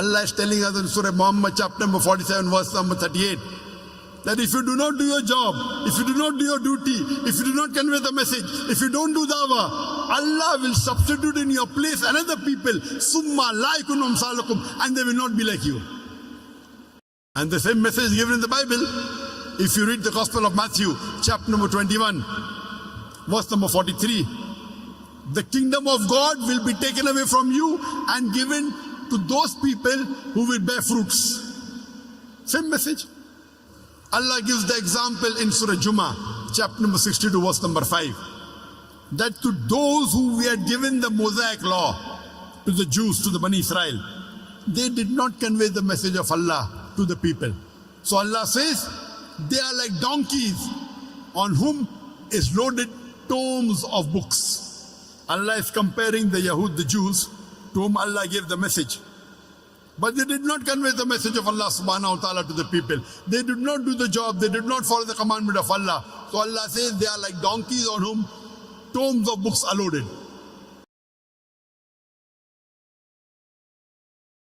Allah is telling us in Surah Muhammad chapter number 47 verse number 38 that if you do not do your job, if you do not do your duty, if you do not convey the message, if you don't do dawah, Allah will substitute in your place another people, summa la yakunum salakum, and they will not be like you. And the same message is given in the Bible. If you read the Gospel of Matthew chapter number 21 verse number 43, the kingdom of God will be taken away from you and given to those people who will bear fruits. Same message. Allah gives the example in Surah Jummah, chapter number 62, verse number 5, that to those who we had given the Mosaic law, to the Jews, to the Bani Israel, they did not convey the message of Allah to the people. So Allah says, they are like donkeys on whom is loaded tomes of books. Allah is comparing the Yahud, the Jews, to whom Allah gave the message. But they did not convey the message of Allah subhanahu wa ta'ala to the people. They did not do the job. They did not follow the commandment of Allah. So Allah says they are like donkeys on whom tomes of books are loaded.